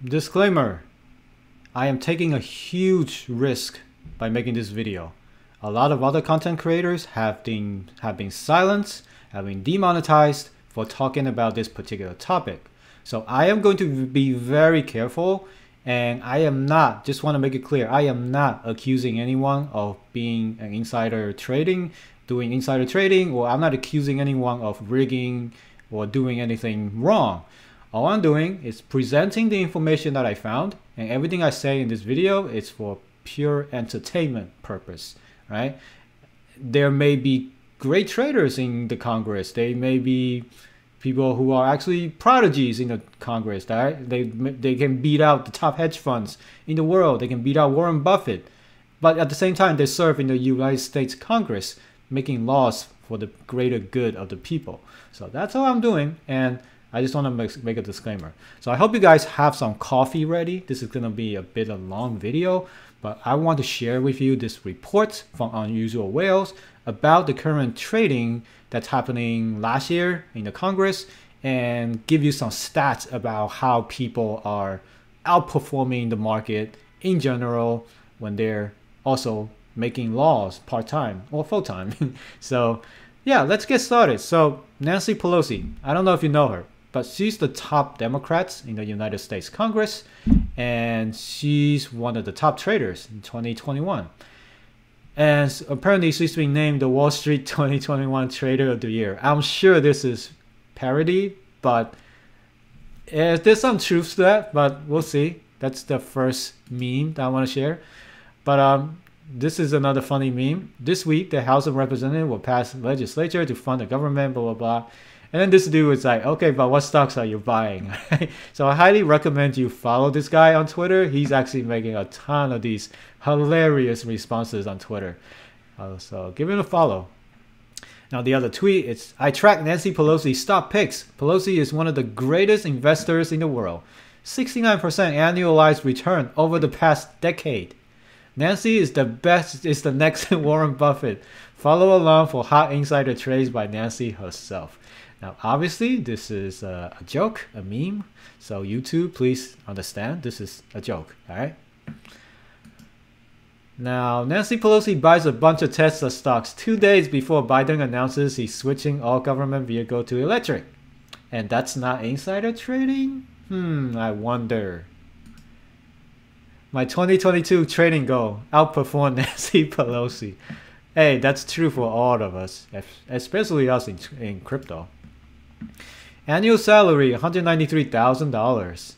Disclaimer, I am taking a huge risk by making this video. A lot of other content creators have been silenced, have been demonetized for talking about this particular topic. So I am going to be very careful, and I am not, just want to make it clear, I am not accusing anyone of being an insider trading, doing insider trading, or I'm not accusing anyone of rigging or doing anything wrong. All I'm doing is presenting the information that I found, and everything I say in this video is for pure entertainment purpose, right? There may be great traders in the Congress. They may be people who are actually prodigies in the Congress. Right? They can beat out the top hedge funds in the world. They can beat out Warren Buffett. But at the same time, they serve in the United States Congress, making laws for the greater good of the people. So that's all I'm doing, and I just want to make a disclaimer. So I hope you guys have some coffee ready. This is going to be a bit of a long video, but I want to share with you this report from Unusual Whales about the current trading that's happening last year in the Congress, and give you some stats about how people are outperforming the market in general when they're also making laws part-time or full-time. So yeah, let's get started. So Nancy Pelosi, I don't know if you know her, but she's the top Democrat in the United States Congress, and she's one of the top traders in 2021. And apparently she's been named the Wall Street 2021 Trader of the Year. I'm sure this is parody, but there's some truth to that, but we'll see. That's the first meme that I want to share. But this is another funny meme. This week, the House of Representatives will pass legislature to fund the government, blah, blah, blah. And then this dude was like, okay, but what stocks are you buying? So I highly recommend you follow this guy on Twitter. He's actually making a ton of these hilarious responses on Twitter. So give him a follow. Now the other tweet is, I track Nancy Pelosi's stock picks. Pelosi is one of the greatest investors in the world. 69% annualized return over the past decade. Nancy is the best, is the next Warren Buffett. Follow along for hot insider trades by Nancy herself. Now, obviously, this is a joke, a meme. So YouTube, please understand, this is a joke, all right? Now, Nancy Pelosi buys a bunch of Tesla stocks 2 days before Biden announces he's switching all government vehicle to electric. And that's not insider trading? I wonder. My 2022 trading goal, outperform Nancy Pelosi. Hey, that's true for all of us, especially us in crypto. Annual salary, $193,000.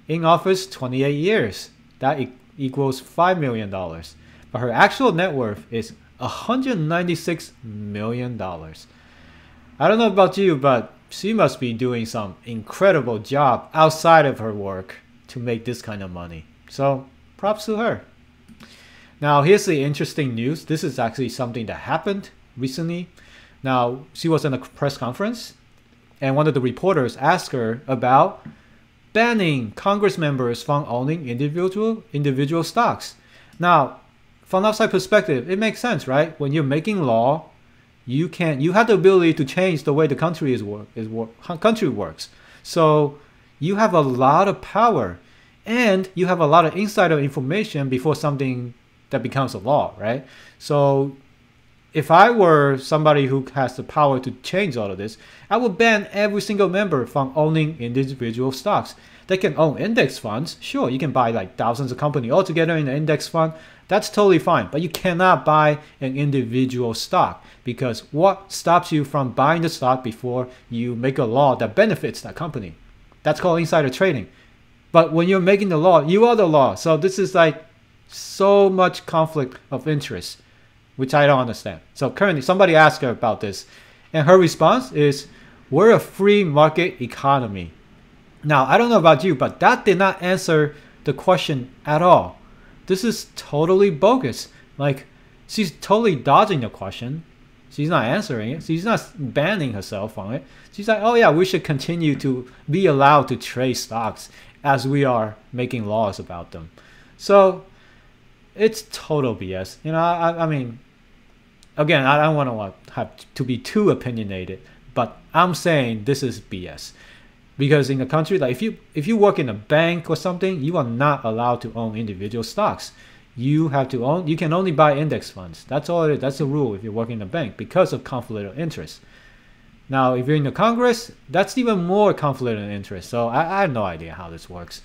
In office, 28 years. That equals $5 million. But her actual net worth is $196 million. I don't know about you, but she must be doing some incredible job outside of her work to make this kind of money. So props to her. Now here's the interesting news. This is actually something that happened recently. Now she was in a press conference, and one of the reporters asked her about banning Congress members from owning individual stocks. Now, from outside perspective, it makes sense, right? When you're making law, you have the ability to change the way the country country works. So you have a lot of power, and you have a lot of insider information before something that becomes a law, right? So if I were somebody who has the power to change all of this, I would ban every single member from owning individual stocks. They can own index funds. Sure, you can buy like thousands of companies all together in an index fund. That's totally fine. But you cannot buy an individual stock, because what stops you from buying the stock before you make a law that benefits that company? That's called insider trading. But when you're making the law, you are the law. So this is like so much conflict of interest, which I don't understand. So currently, somebody asked her about this, and her response is, we're a free market economy. Now, I don't know about you, but that did not answer the question at all. This is totally bogus. Like, she's totally dodging the question. She's not answering it. She's not banning herself on it. She's like, oh yeah, we should continue to be allowed to trade stocks as we are making laws about them. So it's total BS. You know, I mean, again, I don't want to have to be too opinionated, but I'm saying this is BS. Because in a country, like if you work in a bank or something, you are not allowed to own individual stocks. You can only buy index funds. That's all it is. That's the rule if you're working in a bank because of conflict of interest. Now, if you're in the Congress, that's even more conflict of interest. So I have no idea how this works.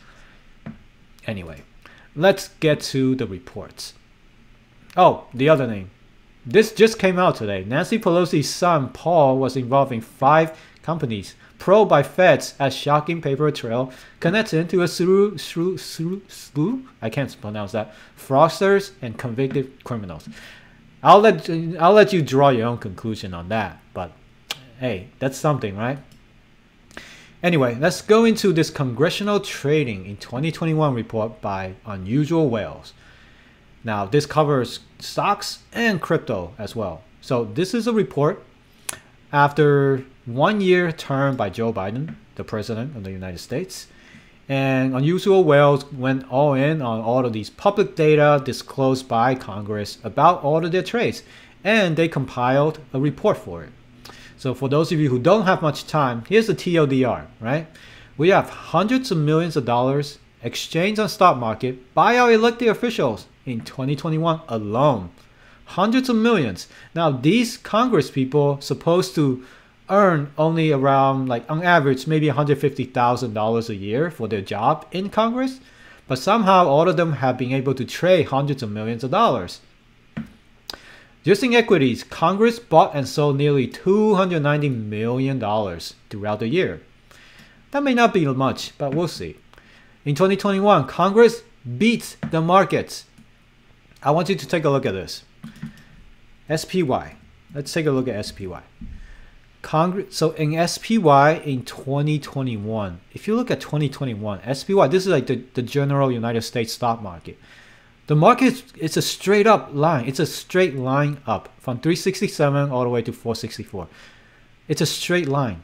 Anyway, let's get to the reports. Oh, the other thing. This just came out today. Nancy Pelosi's son, Paul, was involved in 5 companies probed by feds as shocking paper trail connects into a slew, I can't pronounce that, fraudsters and convicted criminals. I'll let you draw your own conclusion on that, but hey, that's something, right? Anyway, let's go into this Congressional Trading in 2021 report by Unusual Whales. Now, this covers stocks and crypto as well. So this is a report after 1 year term by Joe Biden, the president of the United States. And Unusual Whales went all in on all of these public data disclosed by Congress about all of their trades. And they compiled a report for it. So for those of you who don't have much time, here's the TLDR, right? We have hundreds of millions of dollars exchanged on stock market by our elected officials in 2021 alone. Hundreds of millions. Now these Congress people supposed to earn only around, like on average, maybe $150,000 a year for their job in Congress, but somehow all of them have been able to trade hundreds of millions of dollars. Just in equities, Congress bought and sold nearly $290 million throughout the year. That may not be much, but we'll see. In 2021, Congress beats the markets. I want you to take a look at this. SPY. Let's take a look at SPY. So in SPY in 2021, if you look at 2021, SPY, this is like the general United States stock market. The market, it's a straight up line. It's a straight line up from 367 all the way to 464. It's a straight line.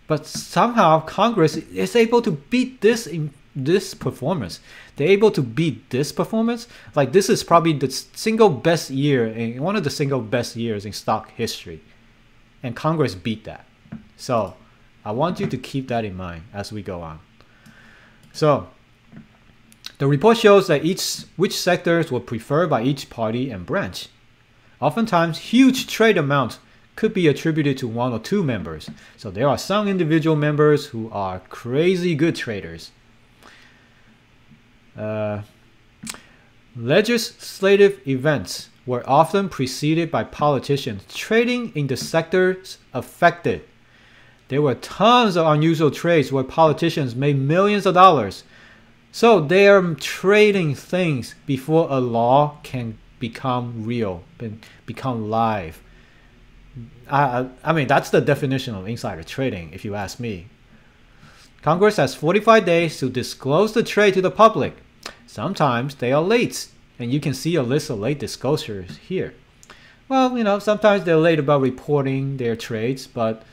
But somehow Congress is able to beat this in this performance. They're able to beat this performance. Like this is probably the single best year, in one of the single best years in stock history. And Congress beat that. So I want you to keep that in mind as we go on. So the report shows that which sectors were preferred by each party and branch. Oftentimes, huge trade amounts could be attributed to 1 or 2 members. So there are some individual members who are crazy good traders. Legislative events were often preceded by politicians trading in the sectors affected. There were tons of unusual trades where politicians made millions of dollars. So they are trading things before a law can become real and become live. I mean, that's the definition of insider trading, if you ask me. Congress has 45 days to disclose the trade to the public. Sometimes they are late, and you can see a list of late disclosures here. Well, you know, sometimes they're late about reporting their trades, but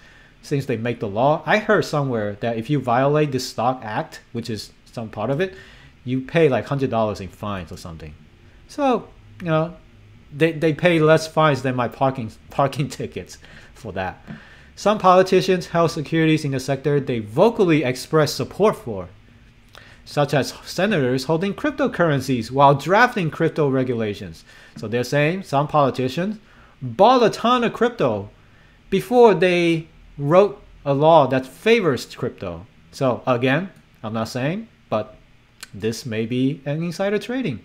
since they make the law, I heard somewhere that if you violate the Stock Act, which is some part of it, you pay like $100 in fines or something. So, you know, they pay less fines than my parking tickets for that. Some politicians held securities in the sector they vocally expressed support for, such as senators holding cryptocurrencies while drafting crypto regulations. So they're saying some politicians bought a ton of crypto before they wrote a law that favors crypto. So again, I'm not saying, but this may be an insider trading.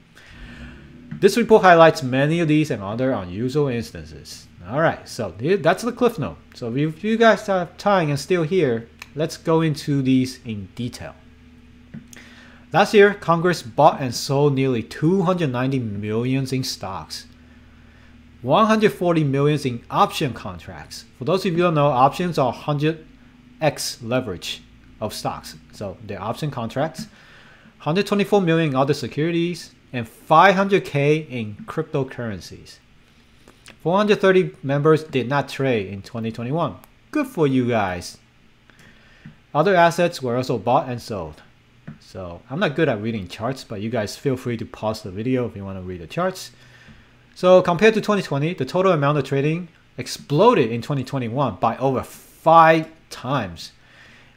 This report highlights many of these and other unusual instances. Alright, so that's the cliff note. So if you guys have time and still here, let's go into these in detail. Last year, Congress bought and sold nearly $290 million in stocks, $140 million in option contracts. For those of you who don't know, options are 100x leverage of stocks. So they're option contracts, $124 million in other securities, and $500K in cryptocurrencies. 430 members did not trade in 2021. Good for you guys. Other assets were also bought and sold. So I'm not good at reading charts, but you guys feel free to pause the video if you want to read the charts. So compared to 2020, the total amount of trading exploded in 2021 by over 5 times.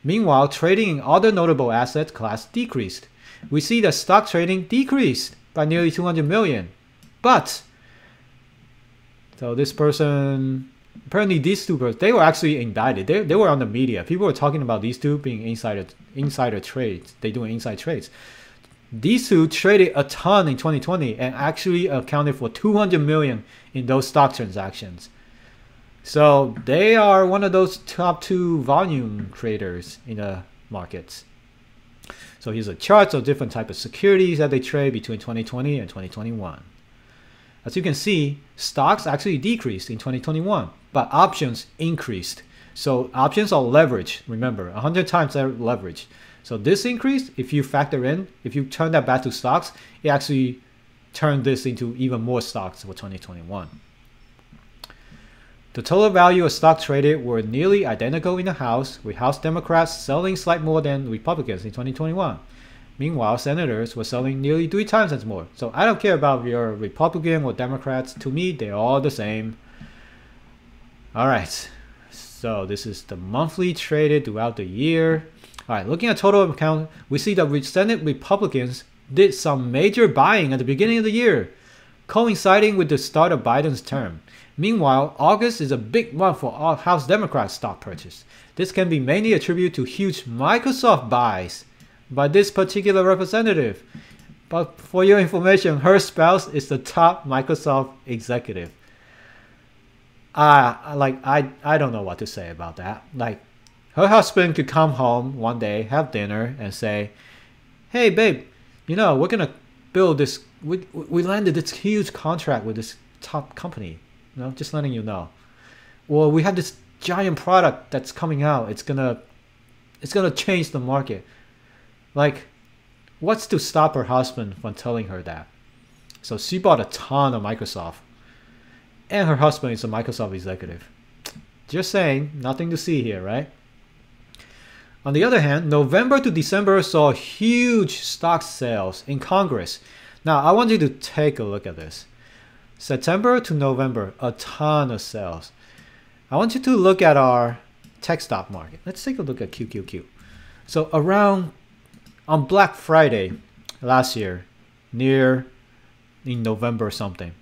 Meanwhile, trading in other notable asset class decreased. We see that stock trading decreased by nearly 200 million. But, so this person, apparently these two persons, they were actually indicted. They were on the media. People were talking about these two being insider trades. They doing inside trades. These two traded a ton in 2020 and actually accounted for 200 million in those stock transactions. So they are one of those top 2 volume traders in the markets. So here's a chart of different type of securities that they trade between 2020 and 2021. As you can see, stocks actually decreased in 2021, but options increased. So options are leveraged. Remember, 100 times they're leveraged. So this increase, if you factor in, if you turn that back to stocks, it actually turned this into even more stocks for 2021. The total value of stock traded were nearly identical in the House, with House Democrats selling slightly more than Republicans in 2021. Meanwhile, senators were selling nearly 3 times as more. So I don't care about if you're Republican or Democrats. To me, they're all the same. All right. So this is the monthly traded throughout the year. All right, looking at total account, we see that Senate Republicans did some major buying at the beginning of the year, coinciding with the start of Biden's term. Meanwhile, August is a big month for all House Democrats stock purchase. This can be mainly attributed to huge Microsoft buys by this particular representative. But for your information, her spouse is the top Microsoft executive. I don't know what to say about that. Like, her husband could come home one day, have dinner, and say, "Hey, babe, you know, we're gonna build this. We landed this huge contract with this top company. You know, just letting you know. Or we have this giant product that's coming out. It's gonna change the market." Like, what's to stop her husband from telling her that? So she bought a ton of Microsoft, and her husband is a Microsoft executive. Just saying, nothing to see here, right? On the other hand, November to December saw huge stock sales in Congress. Now, I want you to take a look at this. September to November, a ton of sales. I want you to look at our tech stock market. Let's take a look at QQQ. So on Black Friday last year, in November or something,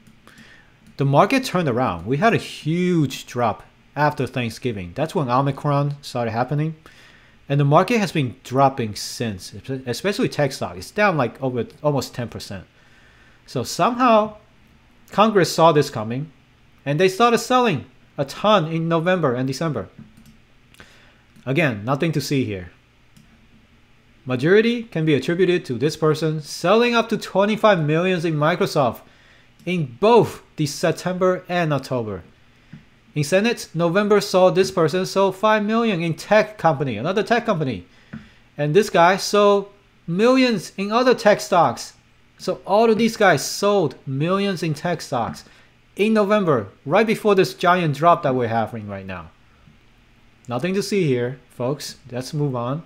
the market turned around. We had a huge drop after Thanksgiving. That's when Omicron started happening. And the market has been dropping since, especially tech stock. It's down like over almost 10%. So somehow Congress saw this coming and they started selling a ton in November and December. Again, nothing to see here. Majority can be attributed to this person selling up to 25 million in Microsoft in both the September and October. In Senate, November saw this person sold 5 million in tech company, another tech company. And this guy sold millions in other tech stocks. So all of these guys sold millions in tech stocks in November, right before this giant drop that we're having right now. Nothing to see here, folks. Let's move on.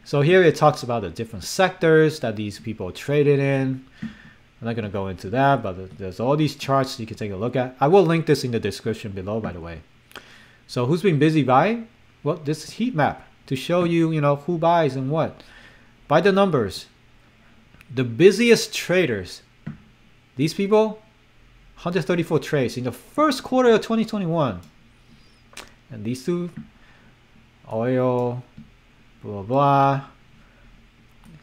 So here it talks about the different sectors that these people traded in. I'm not going to go into that, but there's all these charts you can take a look at. I will link this in the description below, by the way. So who's been busy buying? Well, this is heat map to show you, who buys and what. By the numbers, the busiest traders, these people, 134 trades in the first quarter of 2021. And these two, oil, blah, blah.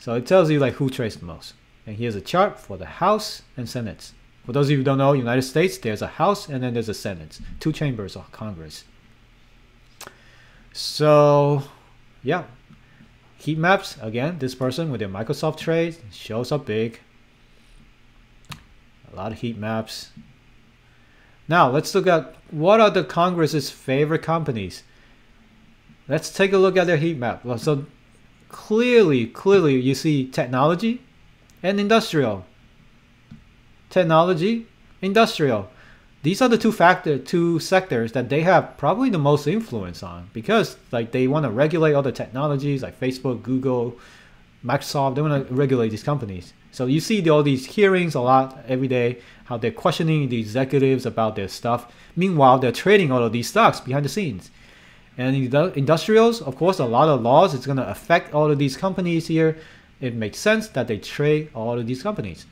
So it tells you like who trades the most. And here's a chart for the House and Senate. For those of you who don't know, United States, there's a House and then there's a Senate. 2 chambers of Congress. So, yeah. Heat maps, again, this person with their Microsoft trades shows up big. A lot of heat maps. Now, let's look at what are the Congress's favorite companies. Let's take a look at their heat map. Well, so clearly you see technology and industrial. Technology, industrial. These are the two sectors that they have probably the most influence on, because like they want to regulate other technologies like Facebook, Google, Microsoft. They want to regulate these companies. So you see all these hearings a lot every day, how they're questioning the executives about their stuff. Meanwhile, they're trading all of these stocks behind the scenes. And industrials, of course, a lot of laws. It's going to affect all of these companies here. It makes sense that they trade all of these companies.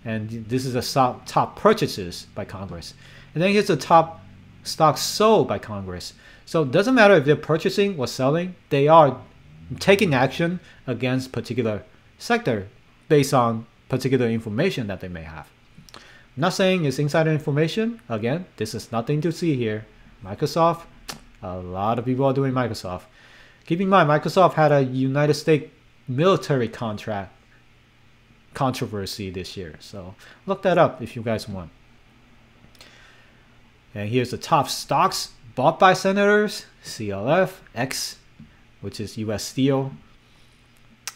And this is the top purchases by Congress. And then here's the top stocks sold by Congress. So it doesn't matter if they're purchasing or selling. They are taking action against particular sector based on particular information that they may have. I'm not saying it's insider information. Again, this is nothing to see here. Microsoft, a lot of people are doing Microsoft. Keep in mind, Microsoft had a United States military contract controversy this year. So look that up if you guys want. And here's the top stocks bought by senators. CLF, X, which is US Steel.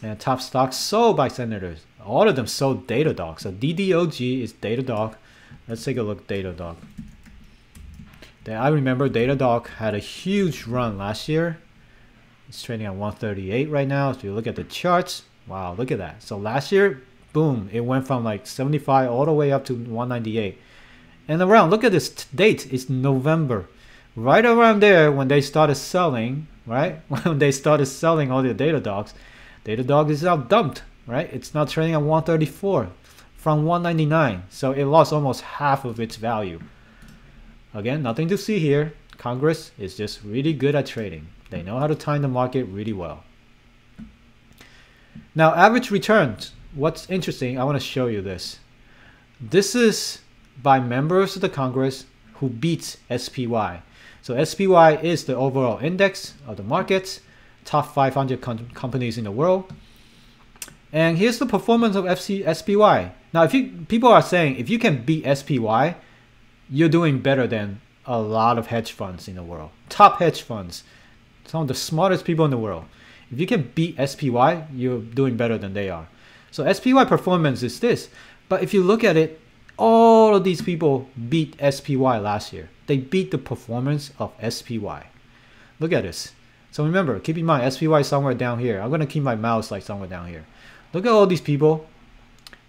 And top stocks sold by senators. All of them sold Datadog. So DDOG is Datadog. Let's take a look at Datadog. Then I remember Datadog had a huge run last year. It's trading at 138 right now. If you look at the charts, wow, look at that. So last year, boom, it went from like 75 all the way up to 198. And around, look at this date, it's November. Right around there when they started selling, right? When they started selling all the Datadogs, Datadog is now dumped, right? It's now trading at 134 from 199. So it lost almost half of its value. Again, nothing to see here. Congress is just really good at trading. They know how to time the market really well. Now, average returns. What's interesting, I want to show you this. This is by members of the Congress who beats SPY. So SPY is the overall index of the markets, top 500 companies in the world. And here's the performance of SPY. Now, if people are saying if you can beat SPY, you're doing better than a lot of hedge funds in the world. Top hedge funds, some of the smartest people in the world. If you can beat SPY, you're doing better than they are. So SPY performance is this. But if you look at it, all of these people beat SPY last year. They beat the performance of SPY. Look at this. So remember, keep in mind, SPY is somewhere down here. I'm going to keep my mouse like somewhere down here. Look at all these people.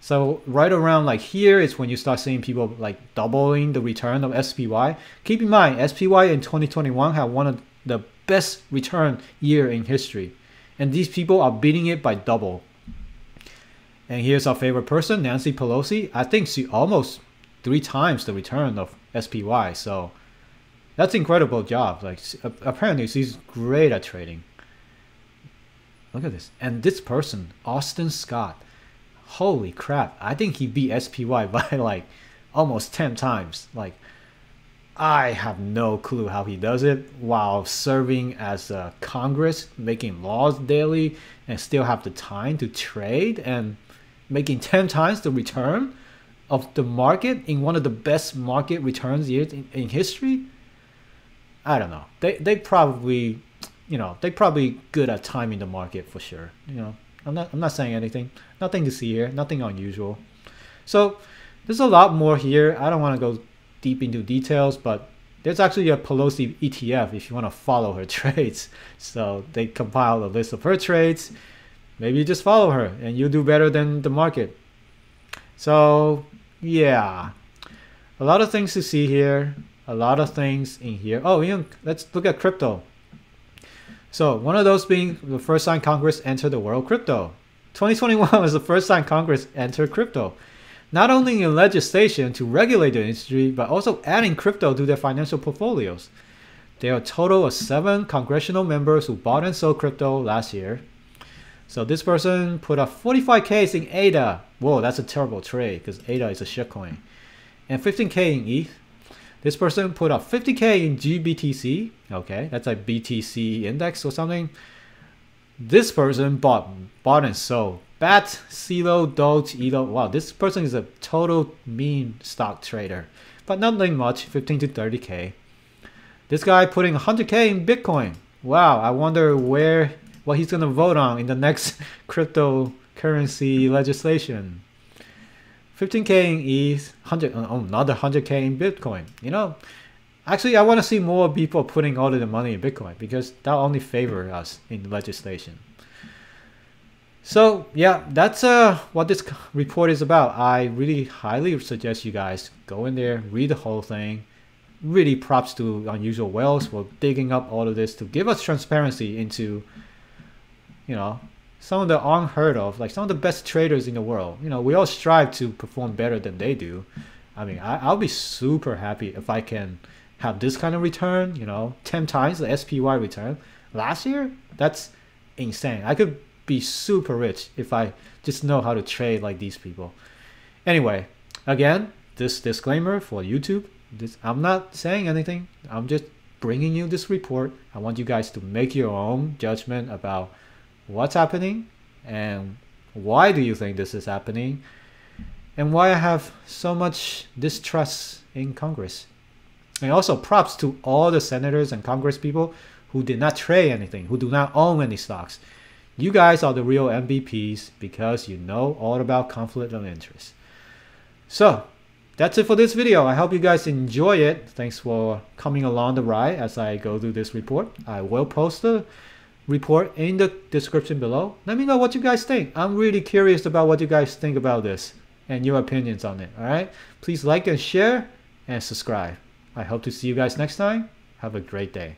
So right around like here is when you start seeing people like doubling the return of SPY. Keep in mind, SPY in 2021 had one of the best return year in history. And these people are beating it by double. And here's our favorite person, Nancy Pelosi. I think she almost 3 times the return of SPY. So that's an incredible job. Like apparently she's great at trading. Look at this. And this person, Austin Scott. Holy crap. I think he beat SPY by like almost 10 times. Like I have no clue how he does it while serving as a Congress, making laws daily, and still have the time to trade and making 10 times the return of the market in one of the best market returns years in history. I don't know. They probably, you know, they probably good at timing the market for sure. You know, I'm not saying anything. Nothing to see here. Nothing unusual. So there's a lot more here. I don't want to go deep into details, but there's actually a Pelosi ETF if you want to follow her trades. So they compile a list of her trades. Maybe you just follow her and you'll do better than the market. So yeah, a lot of things to see here. A lot of things in here. Oh, let's look at crypto. So one of those being the first time Congress entered the world crypto. 2021 was the first time Congress entered crypto. Not only in legislation to regulate the industry, but also adding crypto to their financial portfolios. There are a total of 7 congressional members who bought and sold crypto last year. So this person put up 45K in ADA. Whoa, that's a terrible trade because ADA is a shitcoin. And 15K in ETH. This person put up 50K in GBTC. Okay, that's a BTC index or something. This person bought and sold BAT, CELO, Doge, ELO. Wow, this person is a total meme stock trader. But nothing much, 15 to 30K. This guy putting 100K in Bitcoin. Wow, I wonder what he's going to vote on in the next cryptocurrency legislation. 15K in ETH, another 100K in Bitcoin. You know, actually, I want to see more people putting all of the money in Bitcoin because that'll only favor us in legislation. So yeah, that's what this report is about. I really highly suggest you guys go in there, read the whole thing, really props to Unusual Whales for digging up all of this to give us transparency into, you know, some of the unheard of, like some of the best traders in the world. You know, we all strive to perform better than they do. I mean, I'll be super happy if I can have this kind of return, you know, 10 times the SPY return last year. That's insane. I could be super rich if I just know how to trade like these people. Anyway, again, this disclaimer for YouTube, I'm not saying anything. I'm just bringing you this report. I want you guys to make your own judgment about what's happening and why do you think this is happening and why I have so much distrust in Congress. And also props to all the senators and Congress people who did not trade anything, who do not own any stocks. You guys are the real MVPs because you know all about conflict of interest. So that's it for this video. I hope you guys enjoy it. Thanks for coming along the ride as I go through this report. I will post the report in the description below. Let me know what you guys think. I'm really curious about what you guys think about this and your opinions on it. All right, please like and share and subscribe. I hope to see you guys next time. Have a great day.